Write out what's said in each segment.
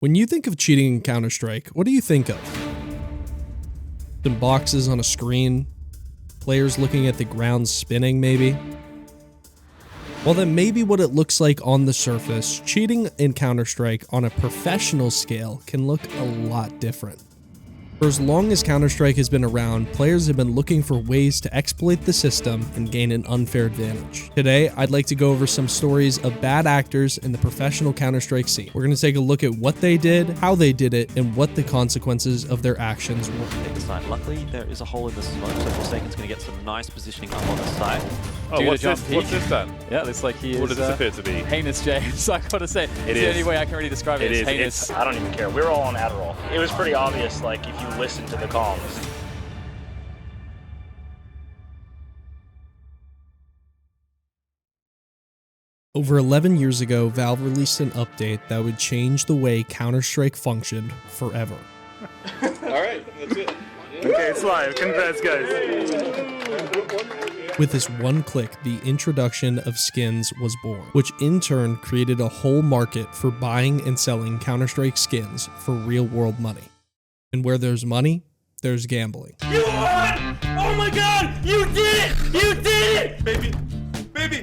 When you think of cheating in Counter-Strike, what do you think of? Some boxes on a screen? Players looking at the ground spinning, maybe? Well, that may be what it looks like on the surface. Cheating in Counter-Strike on a professional scale can look a lot different. For as long as Counter-Strike has been around, players have been looking for ways to exploit the system and gain an unfair advantage. Today, I'd like to go over some stories of bad actors in the professional Counter-Strike scene. We're going to take a look at what they did, how they did it, and what the consequences of their actions were. Luckily, there is a hole in the smoke, so Forsaken's going to get some nice positioning up on the side. Oh, what's this then? Yeah, looks like he is. What does this appear to be? Heinous James, I gotta say. It is. The only way I can really describe it is heinous. I don't even care. We were all on Adderall. It was pretty obvious, like, if you listen to the comms. Over 11 years ago, Valve released an update that would change the way Counter-Strike functioned forever. Alright, that's it. Okay, it's live. Congrats, guys. With this one click, the introduction of skins was born, which in turn created a whole market for buying and selling Counter-Strike skins for real-world money. And where there's money, there's gambling. You won! Oh my god! You did it! You did it! Baby! Baby!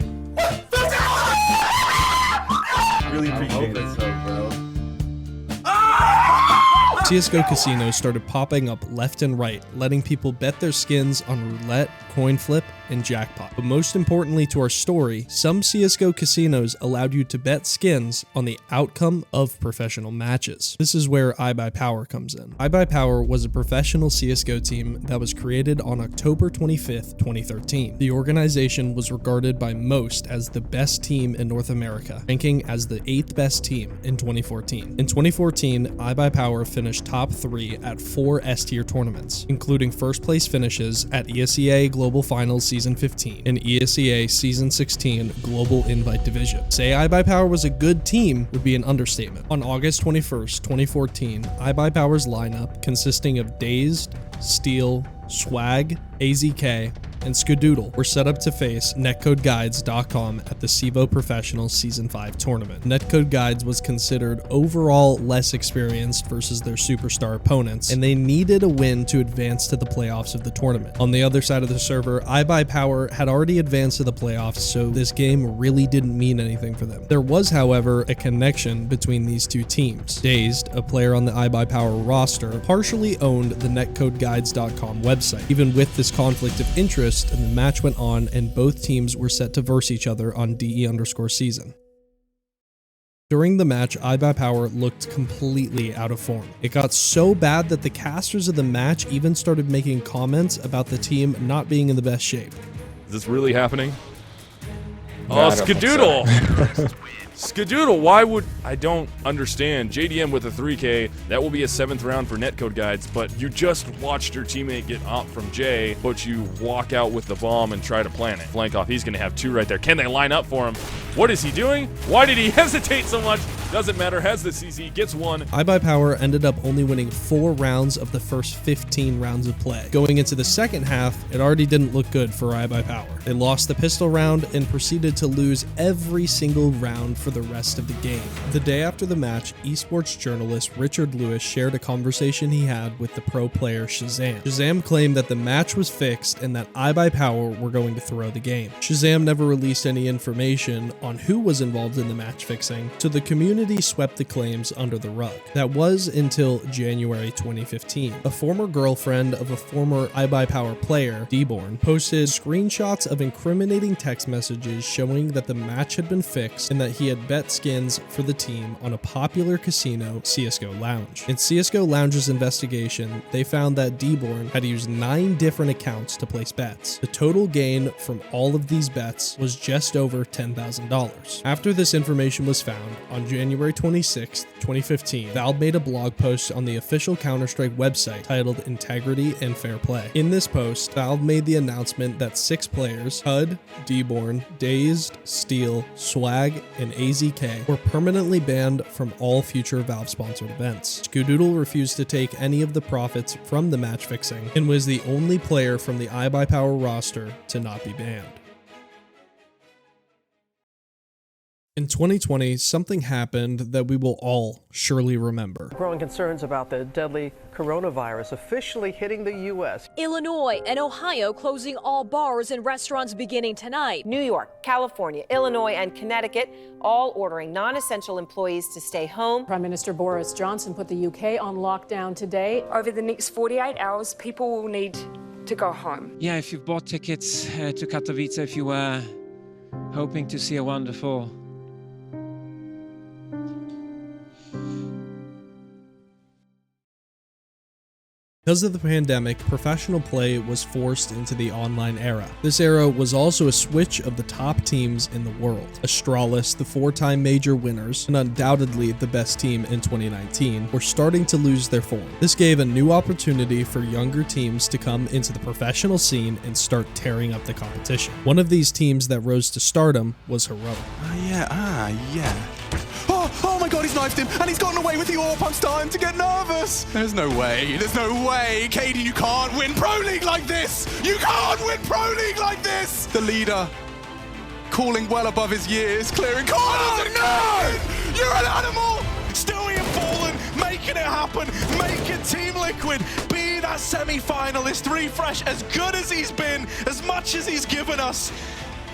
Really appreciate it, bro. CSGO casinos started popping up left and right, letting people bet their skins on roulette, coin flip, and jackpot. But most importantly to our story, some CSGO casinos allowed you to bet skins on the outcome of professional matches. This is where iBUYPOWER comes in. iBUYPOWER was a professional CSGO team that was created on October 25th, 2013. The organization was regarded by most as the best team in North America, ranking as the 8th best team in 2014. In 2014, iBUYPOWER finished top 3 at 4 S-tier tournaments, including first place finishes at ESEA Global Finals Season 15 and ESEA Season 16 Global Invite Division. Say iBUYPOWER was a good team would be an understatement. On August 21st, 2014, iBUYPOWER's lineup, consisting of Dazed, Steel, Swag, AZK, and Skadoodle, were set up to face netcodeguides.com at the CEVO Professional Season 5 tournament. Netcode Guides was considered overall less experienced versus their superstar opponents, and they needed a win to advance to the playoffs of the tournament. On the other side of the server, iBUYPOWER had already advanced to the playoffs, so this game really didn't mean anything for them. There was, however, a connection between these two teams. Dazed, a player on the iBUYPOWER roster, partially owned the netcodeguides.com website. Even with this conflict of interest, and the match went on and both teams were set to verse each other on DE_season. During the match, iBUYPOWER looked completely out of form. It got so bad that the casters of the match even started making comments about the team not being in the best shape. Is this really happening? Oh, Skadoodle! Skadoodle, why would... I don't understand. JDM with a 3K, that will be a 7th round for Netcode Guides, but you just watched your teammate get op from Jay, but you walk out with the bomb and try to plant it. Flank off, he's going to have 2 right there. Can they line up for him? What is he doing? Why did he hesitate so much? Doesn't matter, has the CZ, gets 1. iBUYPOWER ended up only winning 4 rounds of the first 15 rounds of play. Going into the second half, it already didn't look good for iBUYPOWER. They lost the pistol round and proceeded to lose every single round for the rest of the game. The day after the match, esports journalist Richard Lewis shared a conversation he had with the pro player Shazam. Shazam claimed that the match was fixed and that iBUYPOWER were going to throw the game. Shazam never released any information on who was involved in the match fixing, so the community swept the claims under the rug. That was until January 2015. A former girlfriend of a former iBUYPOWER player, Deborn, posted screenshots of incriminating text messages showing that the match had been fixed and that he had bet skins for the team on a popular casino, CSGO Lounge. In CSGO Lounge's investigation, they found that Deborn had used 9 different accounts to place bets. The total gain from all of these bets was just over $10,000. After this information was found, on January 26, 2015, Valve made a blog post on the official Counter-Strike website titled Integrity and Fair Play. In this post, Valve made the announcement that 6 players, HUD, Deborn, Dazed, Steel, Swag, and AZK, were permanently banned from all future Valve-sponsored events. Skadoodle refused to take any of the profits from the match fixing and was the only player from the iBUYPOWER roster to not be banned. In 2020, something happened that we will all surely remember. Growing concerns about the deadly coronavirus officially hitting the U.S. Illinois and Ohio closing all bars and restaurants beginning tonight. New York, California, Illinois, and Connecticut all ordering non-essential employees to stay home. Prime Minister Boris Johnson put the UK on lockdown today. Over the next 48 hours, people will need to go home. Yeah, if you've bought tickets to Katowice, if you were hoping to see a wonderful Because of the pandemic, professional play was forced into the online era. This era was also a switch of the top teams in the world. Astralis, the 4-time major winners, and undoubtedly the best team in 2019, were starting to lose their form. This gave a new opportunity for younger teams to come into the professional scene and start tearing up the competition. One of these teams that rose to stardom was Heroic. Oh my god, he's knifed him, and he's gotten away with the AWP. I'm starting to get nervous. There's no way, Katie, you can't win Pro League like this. You can't win Pro League like this. The leader, calling well above his years, clearing corners. Oh no! You're an animal! Stewie and Fallen, making it happen, making Team Liquid be that semi-finalist. Refresh, as good as he's been, as much as he's given us,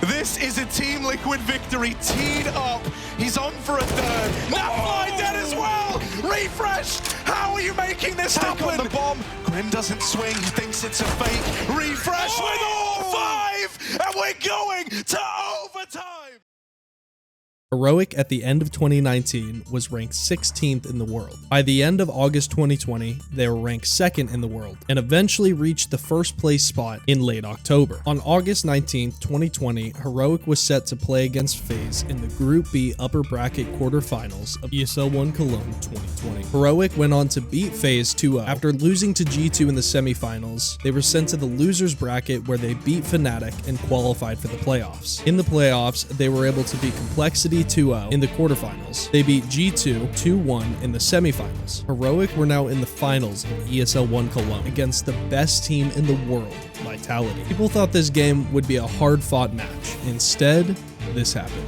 this is a Team Liquid victory, teed up. He's on for a third. Napfly dead as well. Refresh, how are you making this happen? On the bomb. Grim doesn't swing, he thinks it's a fake. Refresh with all 5, and we're going to overtime. Heroic at the end of 2019 was ranked 16th in the world. By the end of August 2020, they were ranked 2nd in the world and eventually reached the first place spot in late October. On August 19th, 2020, Heroic was set to play against FaZe in the Group B upper bracket quarterfinals of ESL One Cologne 2020. Heroic went on to beat FaZe 2-0. After losing to G2 in the semifinals, they were sent to the losers bracket where they beat Fnatic and qualified for the playoffs. In the playoffs, they were able to beat Complexity 2-0 in the quarterfinals. They beat G2 2-1 in the semifinals. Heroic were now in the finals of ESL One Cologne against the best team in the world, Vitality. People thought this game would be a hard-fought match. Instead, this happened.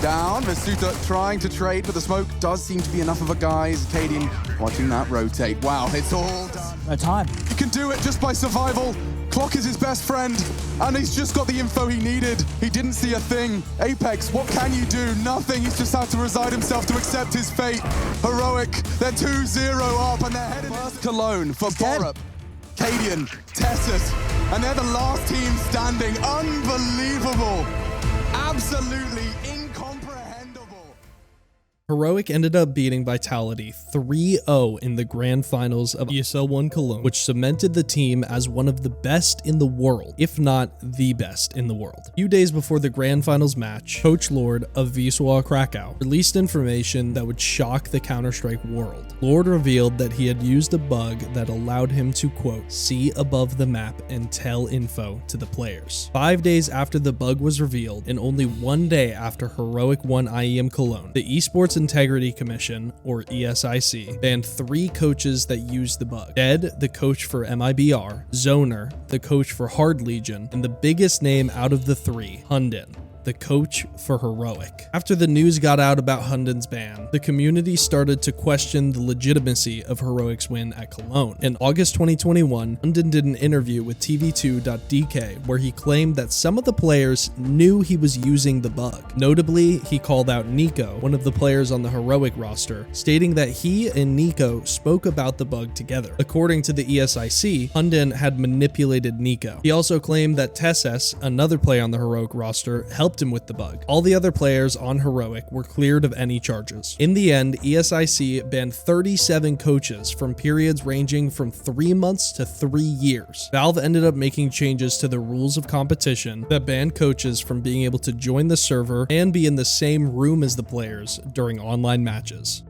Down, Masuta trying to trade, but the smoke does seem to be enough of a guise. Cadian watching that rotate. Wow, it's all done. No time. He can do it just by survival. Clock is his best friend, and he's just got the info he needed. He didn't see a thing. Apex, what can you do? Nothing. He's just had to resign himself to accept his fate. Heroic, they're 2-0 up, and they're headed first Cologne for Borup, Cadian, Tessus, and they're the last team standing. Unbelievable. Absolutely incomprehensible. Heroic ended up beating Vitality 3-0 in the grand finals of ESL One Cologne, which cemented the team as one of the best in the world, if not the best in the world. A few days before the grand finals match, Coach Lord of Wisła Krakow released information that would shock the Counter-Strike world. Lord revealed that he had used a bug that allowed him to, quote, see above the map and tell info to the players. 5 days after the bug was revealed, and only 1 day after Heroic won IEM Cologne, the Esports Integrity Commission, or ESIC, banned 3 coaches that used the bug. Dead, the coach for MIBR, Zoner, the coach for Hard Legion, and the biggest name out of the 3, Hunden, the coach for Heroic. After the news got out about Hunden's ban, the community started to question the legitimacy of Heroic's win at Cologne. In August 2021, Hunden did an interview with TV2.dk where he claimed that some of the players knew he was using the bug. Notably, he called out Nico, one of the players on the Heroic roster, stating that he and Nico spoke about the bug together. According to the ESIC, Hunden had manipulated Nico. He also claimed that Tessus, another player on the Heroic roster, helped him with the bug. All the other players on Heroic were cleared of any charges. In the end, ESIC banned 37 coaches from periods ranging from 3 months to 3 years. Valve ended up making changes to the rules of competition that banned coaches from being able to join the server and be in the same room as the players during online matches.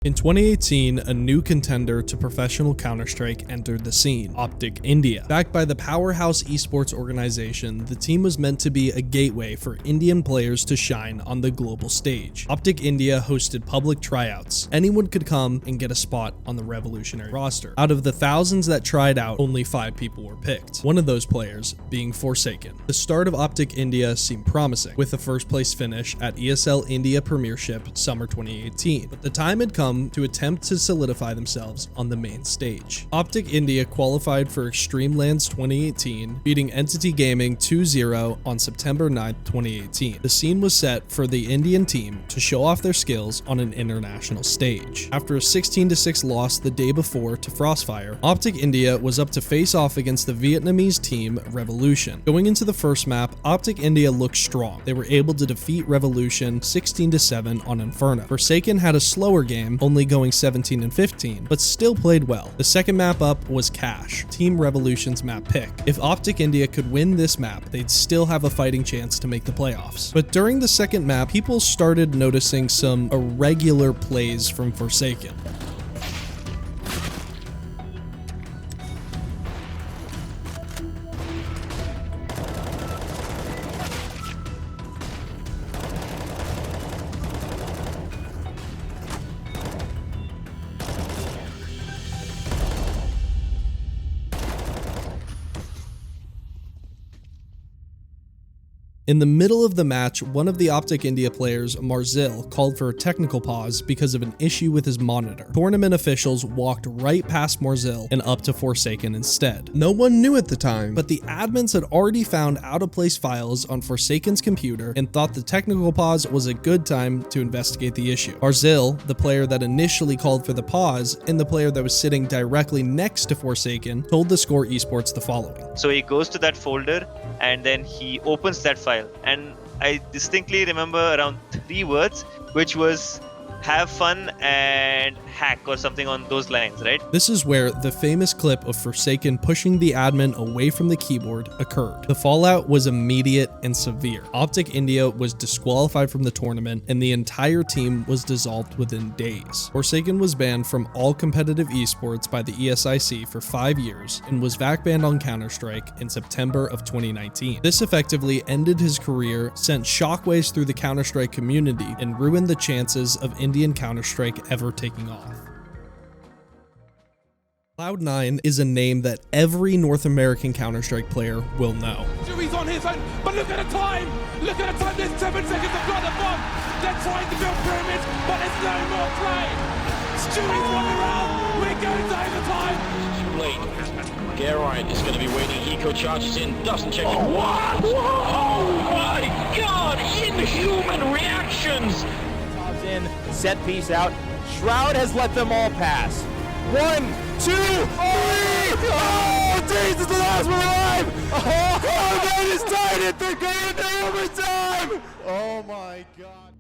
In 2018, a new contender to professional Counter-Strike entered the scene, OpTiC India. Backed by the powerhouse esports organization, the team was meant to be a gateway for Indian players to shine on the global stage. OpTiC India hosted public tryouts. Anyone could come and get a spot on the revolutionary roster. Out of the thousands that tried out, only 5 people were picked. One of those players being Forsaken. The start of OpTiC India seemed promising, with a first place finish at ESL India Premiership Summer 2018. But the time had come to attempt to solidify themselves on the main stage. OpTiC India qualified for Extreme Lands 2018, beating Entity Gaming 2-0 on September 9, 2018. The scene was set for the Indian team to show off their skills on an international stage. After a 16-6 loss the day before to Frostfire, OpTiC India was up to face off against the Vietnamese team Revolution. Going into the first map, OpTiC India looked strong. They were able to defeat Revolution 16-7 on Inferno. Forsaken had a slower game, only going 17-15, but still played well. The second map up was Cash, Team Revolution's map pick. If OpTiC India could win this map, they'd still have a fighting chance to make the playoffs. But during the second map, people started noticing some irregular plays from Forsaken. In the middle of the match, one of the OpTiC India players, Marzil, called for a technical pause because of an issue with his monitor. Tournament officials walked right past Marzil and up to Forsaken instead. No one knew at the time, but the admins had already found out-of-place files on Forsaken's computer and thought the technical pause was a good time to investigate the issue. Marzil, the player that initially called for the pause, and the player that was sitting directly next to Forsaken, told the Score Esports the following. So he goes to that folder and then he opens that file, and I distinctly remember around 3 words, which was have fun and hack or something on those lines, right? This is where the famous clip of Forsaken pushing the admin away from the keyboard occurred. The fallout was immediate and severe. OpTiC India was disqualified from the tournament and the entire team was dissolved within days. Forsaken was banned from all competitive esports by the ESIC for 5 years and was VAC banned on Counter-Strike in September of 2019. This effectively ended his career, sent shockwaves through the Counter-Strike community, and ruined the chances of Indian Counter-Strike ever taking off. Cloud9 is a name that every North American Counter-Strike player will know. Stewie's on his own, but look at the time! Look at the time, there's 7 seconds to blow the bomb! They're trying to build pyramids, but there's no more play! Stewie's running around, we're going to overtime! Too late. Garrett is going to be waiting, Eco charges in, doesn't check it. What? Oh my god! Inhuman reactions! In, set piece out. Shroud has let them all pass. 1, 2, 3! Oh, Jesus, the last one alive! Oh, they just tied it! They're going to overtime! Oh my god.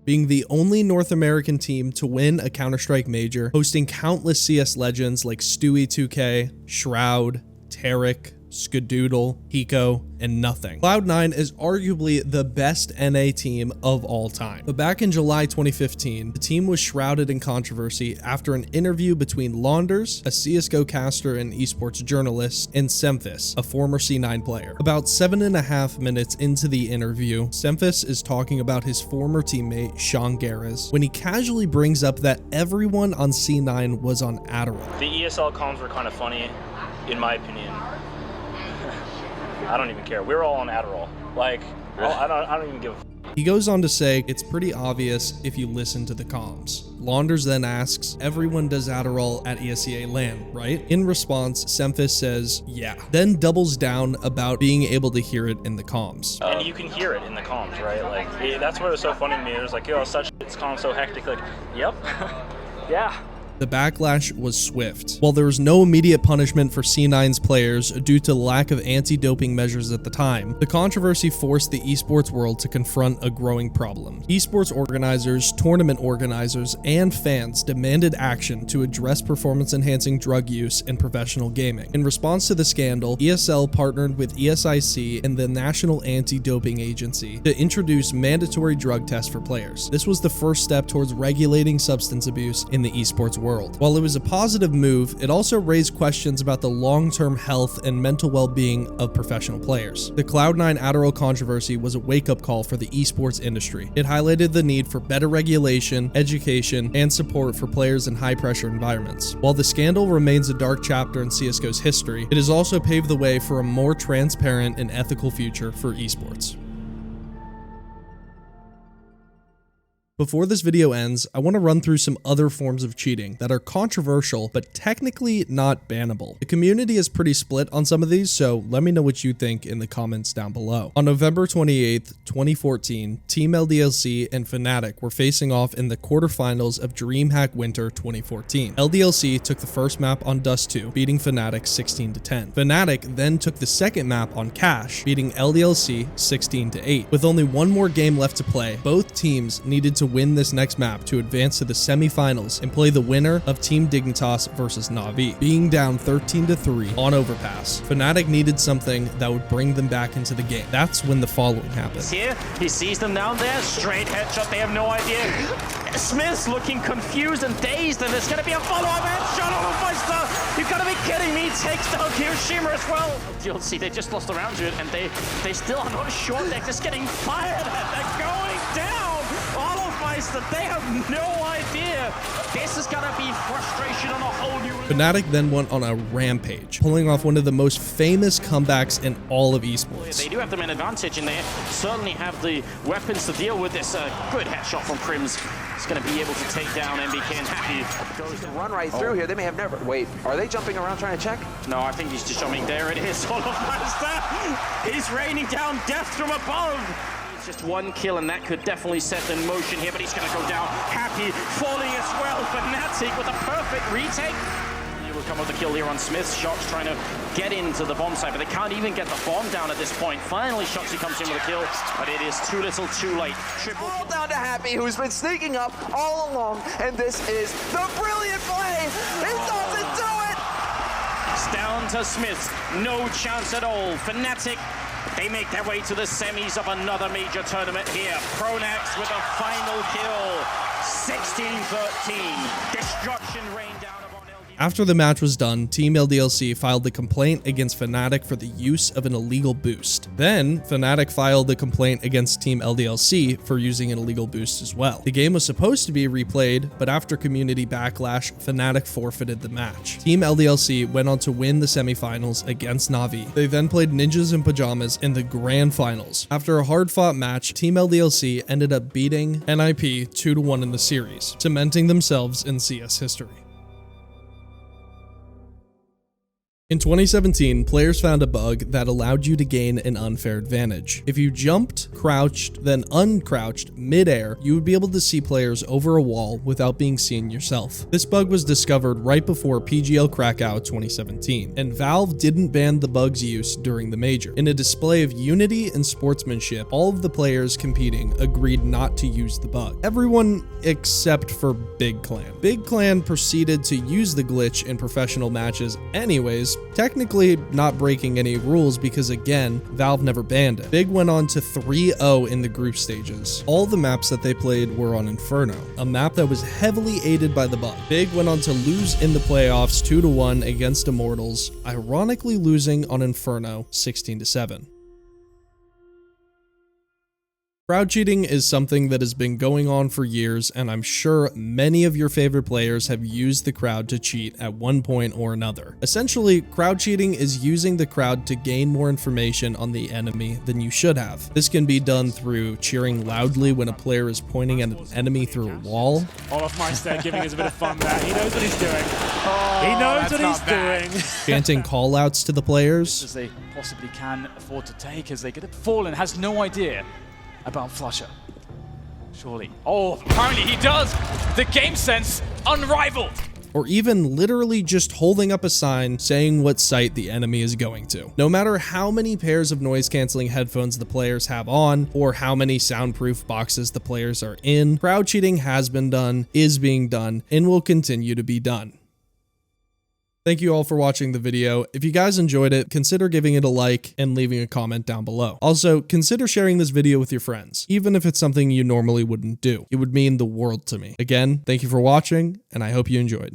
Being the only North American team to win a Counter-Strike major, hosting countless CS legends like Stewie2K, Shroud, Tarek, Skadoodle, Hiko, and Nothing. Cloud9 is arguably the best NA team of all time. But back in July 2015, the team was shrouded in controversy after an interview between Launders, a CSGO caster and esports journalist, and Semphis, a former C9 player. About 7.5 minutes into the interview, Semphis is talking about his former teammate, Sean Garris, when he casually brings up that everyone on C9 was on Adderall. The ESL comms were kind of funny, in my opinion. I don't even care. We're all on Adderall. Like, I don't even give a f. He goes on to say, it's pretty obvious if you listen to the comms. Launders then asks, everyone does Adderall at ESEA LAN, right? In response, Semphis says, yeah. Then doubles down about being able to hear it in the comms. And you can hear it in the comms, right? Like, that's what was so funny to me. It was like, yo, such it's comms so hectic. Like, yep. Yeah. The backlash was swift. While there was no immediate punishment for C9's players due to the lack of anti-doping measures at the time, the controversy forced the esports world to confront a growing problem. Esports organizers, tournament organizers, and fans demanded action to address performance-enhancing drug use in professional gaming. In response to the scandal, ESL partnered with ESIC and the National Anti-Doping Agency to introduce mandatory drug tests for players. This was the first step towards regulating substance abuse in the esports world. While it was a positive move, it also raised questions about the long-term health and mental well-being of professional players. The Cloud9 Adderall controversy was a wake-up call for the esports industry. It highlighted the need for better regulation, education, and support for players in high-pressure environments. While the scandal remains a dark chapter in CSGO's history, it has also paved the way for a more transparent and ethical future for esports. Before this video ends, I want to run through some other forms of cheating that are controversial but technically not bannable. The community is pretty split on some of these, so let me know what you think in the comments down below. On November 28th, 2014, Team LDLC and Fnatic were facing off in the quarterfinals of DreamHack Winter 2014. LDLC took the first map on Dust 2, beating Fnatic 16-10. Fnatic then took the second map on Cash, beating LDLC 16-8. With only one more game left to play, both teams needed to win this next map to advance to the semi-finals and play the winner of Team Dignitas versus Na'Vi. Being down 13-3 on Overpass, Fnatic needed something that would bring them back into the game. That's when the following happened. Here, he sees them down there, straight headshot, they have no idea. Smith's looking confused and dazed, and there's gonna be a follow-up headshot on Olofboost. You've gotta be kidding me, takes down Hiroshima as well. You'll see they just lost around to it, and they still are not sure, they're just getting fired at, they're going down. That they have no idea. This is gonna be frustration on a whole new. Fnatic then went on a rampage, pulling off one of the most famous comebacks in all of esports. They do have the main advantage, and they certainly have the weapons to deal with this. Good headshot from Crims. He's going to be able to take down MBK, and Happy goes to run right through here. They may have never. Wait, are they jumping around trying to check? No, I think he's just jumping. There it is. Olofboost. He's raining down death from above. Just one kill, and that could definitely set the motion here, but he's going to go down. Happy falling as well. Fnatic with a perfect retake. He will come with the kill here on Smith. Shox trying to get into the bomb site, but they can't even get the bomb down at this point. Finally, Shoxy comes in with a kill, but it is too little, too late. Triple all down to Happy, who's been sneaking up all along, and this is the brilliant play. He doesn't do it. It's down to Smith. No chance at all. Fnatic. They make their way to the semis of another major tournament here. Pronax with a final kill. 16-13. Destruction rained down upon LD. After the match was done, Team LDLC filed a complaint against Fnatic for the use of an illegal boost. Then, Fnatic filed a complaint against Team LDLC for using an illegal boost as well. The game was supposed to be replayed, but after community backlash, Fnatic forfeited the match. Team LDLC went on to win the semifinals against Na'Vi. They then played Ninjas in Pajamas in the grand finals. After a hard-fought match, Team LDLC ended up beating NIP 2-1 in the series, cementing themselves in CS history. In 2017, players found a bug that allowed you to gain an unfair advantage. If you jumped, crouched, then uncrouched mid-air, you would be able to see players over a wall without being seen yourself. This bug was discovered right before PGL Krakow 2017, and Valve didn't ban the bug's use during the major. In a display of unity and sportsmanship, all of the players competing agreed not to use the bug. Everyone except for Big Clan. Big Clan proceeded to use the glitch in professional matches anyways, technically not breaking any rules because, again, Valve never banned it. Big went on to 3-0 in the group stages. All the maps that they played were on Inferno, a map that was heavily aided by the bug. Big went on to lose in the playoffs 2-1 against Immortals, ironically losing on Inferno 16-7. Crowd cheating is something that has been going on for years, and I'm sure many of your favorite players have used the crowd to cheat at one point or another. Essentially, crowd cheating is using the crowd to gain more information on the enemy than you should have. This can be done through cheering loudly when a player is pointing at an enemy through a wall. Olofmeister giving us a bit of fun there. He knows what he's doing. He knows what he's doing. Chanting call-outs to the players. As they possibly can afford to take, as they get it. Fallen has no idea about Flusher. Surely. Oh, apparently he does! The game sense unrivaled! or even literally just holding up a sign saying what site the enemy is going to. No matter how many pairs of noise-canceling headphones the players have on, or how many soundproof boxes the players are in, crowd cheating has been done, is being done, and will continue to be done. Thank you all for watching the video. If you guys enjoyed it, consider giving it a like and leaving a comment down below. Also, consider sharing this video with your friends, even if it's something you normally wouldn't do. It would mean the world to me. Again, thank you for watching, and I hope you enjoyed.